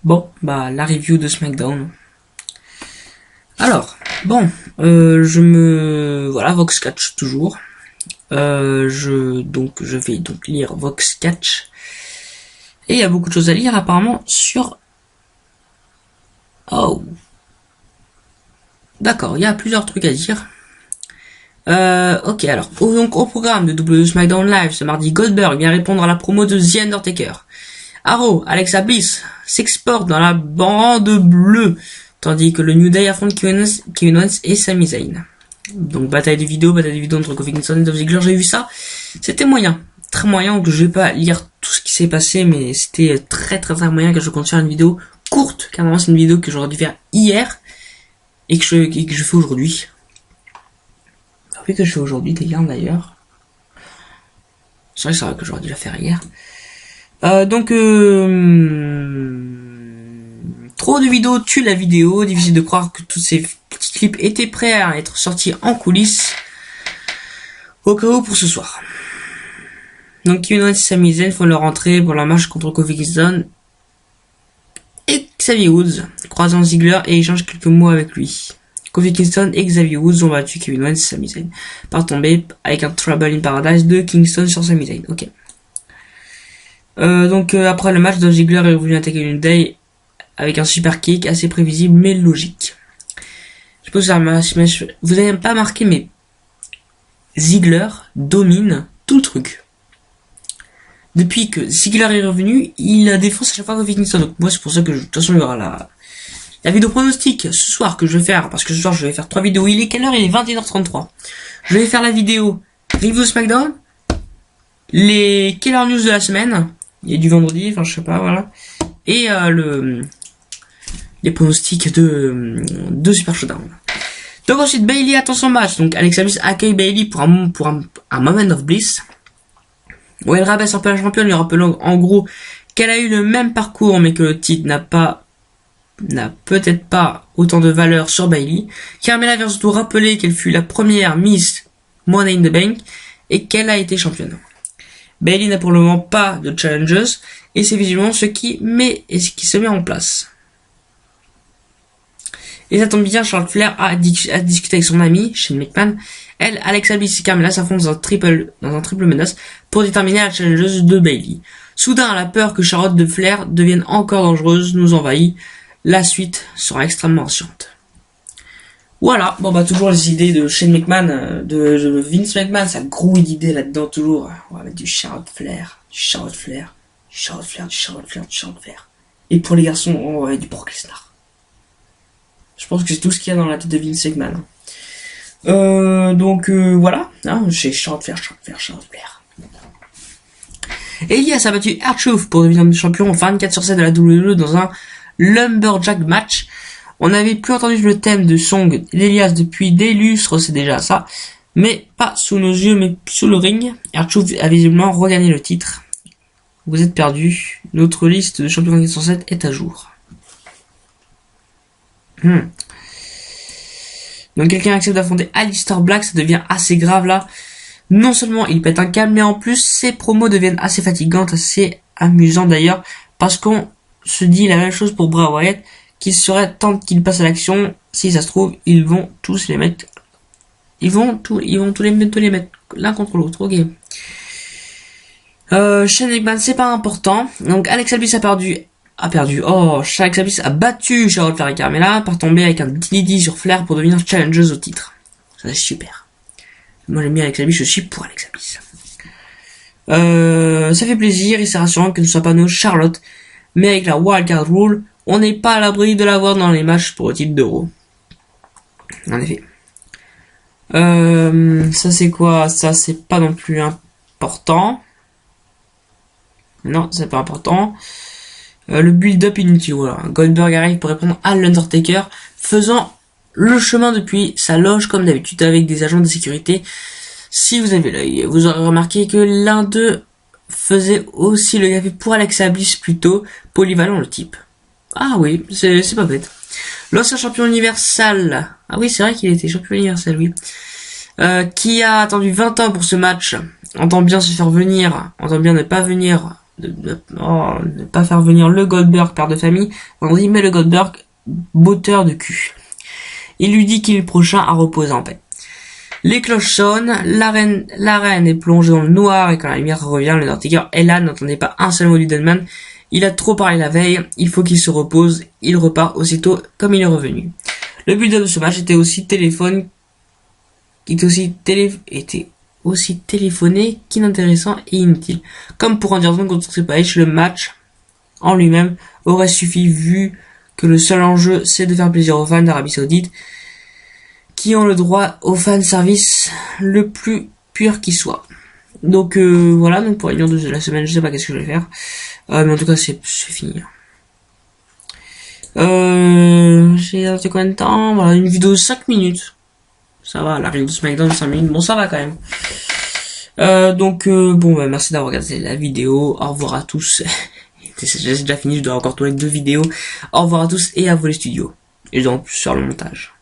Bon, bah la review de SmackDown. Alors, bon, voilà, Vox Catch toujours. Je vais donc lire Vox Catch. Et il y a beaucoup de choses à lire apparemment sur... Oh. D'accord, il y a plusieurs trucs à dire. Ok, alors, donc au programme de WWE SmackDown Live ce mardi, Goldberg vient répondre à la promo de The Undertaker. Arrow, Alexa Bliss s'exporte dans la bande bleue, tandis que le New Day affronte Kevin Owens et Sami Zayn. Donc bataille de vidéo entre Kofi Kingston et Dolph Ziggler, j'ai vu ça, c'était moyen, très moyen, donc je vais pas lire tout ce qui s'est passé, mais c'était très moyen que je compte faire une vidéo courte, car normalement c'est une vidéo que j'aurais dû faire hier, et que je fais aujourd'hui. Que je fais aujourd'hui d'ailleurs. C'est vrai que j'aurais dû la faire hier. Trop de vidéos tue la vidéo. Difficile de croire que tous ces petits clips étaient prêts à être sortis en coulisses. Au cas où pour ce soir. Donc Kevin Owens et Sami Zayn font leur entrée pour la marche contre Kofi Kingston et Xavier Woods, croisant Ziggler et échangent quelques mots avec lui. Kofi Kingston et Xavier Woods ont battu Kevin Owens et Sami Zayn par tomber avec un Trouble in Paradise de Kingston sur Sami Zayn. Ok. Après le match, Dolph Ziggler est revenu attaquer une Day avec un super kick assez prévisible mais logique. Je pense que vous n'avez pas marqué, mais Ziggler domine tout le truc. Depuis que Ziggler est revenu, il défonce à chaque fois Kofi Kingston. Donc moi c'est pour ça que de toute façon il y aura la vidéo pronostic ce soir que je vais faire, parce que ce soir je vais faire 3 vidéos. Il est quelle heure? Il est 21h33. Je vais faire la vidéo review SmackDown, les Killer News de la semaine, il y a du vendredi, enfin je sais pas, voilà, et les pronostics de Super Showdown. Donc ensuite Bayley attend son match, donc Alexa Bliss accueille Bayley pour un moment of bliss, où elle rabaisse un peu la championne, lui rappelant en gros qu'elle a eu le même parcours mais que le titre n'a peut-être pas autant de valeur sur Bayley. Carmella vient surtout rappeler qu'elle fut la première Miss Money in the Bank et qu'elle a été championne. Bayley n'a pour le moment pas de challengers et c'est visiblement ce qui se met en place. Et ça tombe bien, Charlotte Flair a discuté avec son ami Shane McMahon. Elle, Alexa Bliss et Carmella s'affrontent dans un triple menace pour déterminer la challengeuse de Bayley. Soudain, la peur que Charlotte de Flair devienne encore dangereuse nous envahit. La suite sera extrêmement rassurante. Voilà, bon bah toujours les idées de Shane McMahon, de Vince McMahon, ça grouille d'idées là-dedans toujours. On va mettre du Charlotte Flair. Et pour les garçons, on va mettre du Brock Lesnar. Je pense que c'est tout ce qu'il y a dans la tête de Vince McMahon. Voilà, hein, c'est Charlotte Flair. Elias a battu R-Truth pour devenir champion 24/7 de la WWE dans un Lumberjack match. On n'avait plus entendu le thème de Song d'Elias depuis des lustres, c'est déjà ça. Mais pas sous nos yeux, mais sous le ring. R-Truth a visiblement regagné le titre. Vous êtes perdus. Notre liste de champions 24/7 est à jour. Donc quelqu'un accepte d'affronter Aleister Black, ça devient assez grave là. Non seulement il pète un câble, mais en plus ses promos deviennent assez fatigantes, assez amusantes d'ailleurs, parce qu'on se dit la même chose pour Bray Wyatt, qu'il serait temps qu'il passe à l'action. Si ça se trouve, ils vont tous les mettre, ils vont tous les mettre l'un contre l'autre. Ok. Shane McMahon, c'est pas important. Donc Alexa Bliss a perdu. Alexa Bliss a battu Charlotte Flair et Carmella par tomber avec un DDT sur Flair pour devenir challengeuse au titre. Ça c'est super. Moi j'aime bien Alexa Bliss, je suis pour Alexa Bliss. Ça fait plaisir et c'est rassurant que ce ne soit pas nos Charlotte. Mais avec la Wildcard Rule, on n'est pas à l'abri de l'avoir dans les matchs pour le titre d'Euro. En effet. Ça c'est quoi? Ça c'est pas non plus important. Non, c'est pas important. Le build-up inutile, voilà. Goldberg arrive pour répondre à l'Undertaker, faisant le chemin depuis sa loge comme d'habitude avec des agents de sécurité. Si vous avez l'œil, vous aurez remarqué que l'un d'eux faisait aussi le café pour Alexa Bliss plutôt, polyvalent le type. Ah oui, c'est pas bête. L'ancien champion universal, ah oui c'est vrai qu'il était champion universal, oui, qui a attendu 20 ans pour ce match, entend bien se faire venir, entend bien ne pas venir ne pas faire venir le Goldberg, père de famille. Vendredi, mais le Goldberg, botteur de cul. Il lui dit qu'il est le prochain à reposer en paix. Les cloches sonnent, la reine est plongée dans le noir et quand la lumière revient, le Undertaker est là, n'entendait pas un seul mot du Deadman. Il a trop parlé la veille, il faut qu'il se repose, il repart aussitôt comme il est revenu. Le build-up de ce match était aussi téléphoné qu'inintéressant et inutile. Comme pour Anderson contre Triple H, le match en lui-même aurait suffi vu que le seul enjeu c'est de faire plaisir aux fans d'Arabie Saoudite qui ont le droit au fan service le plus pur qui soit. Donc voilà, donc pour l'union de la semaine, je sais pas qu'est-ce que je vais faire. Mais en tout cas c'est fini. J'ai arrêté combien de temps? Voilà, une vidéo de 5 minutes. Ça va, la review de SmackDown 5 minutes, bon ça va quand même. Bon merci d'avoir regardé la vidéo. Au revoir à tous. J'ai déjà fini, je dois encore tourner 2 vidéos. Au revoir à tous et à vous les studios. Et donc sur le montage.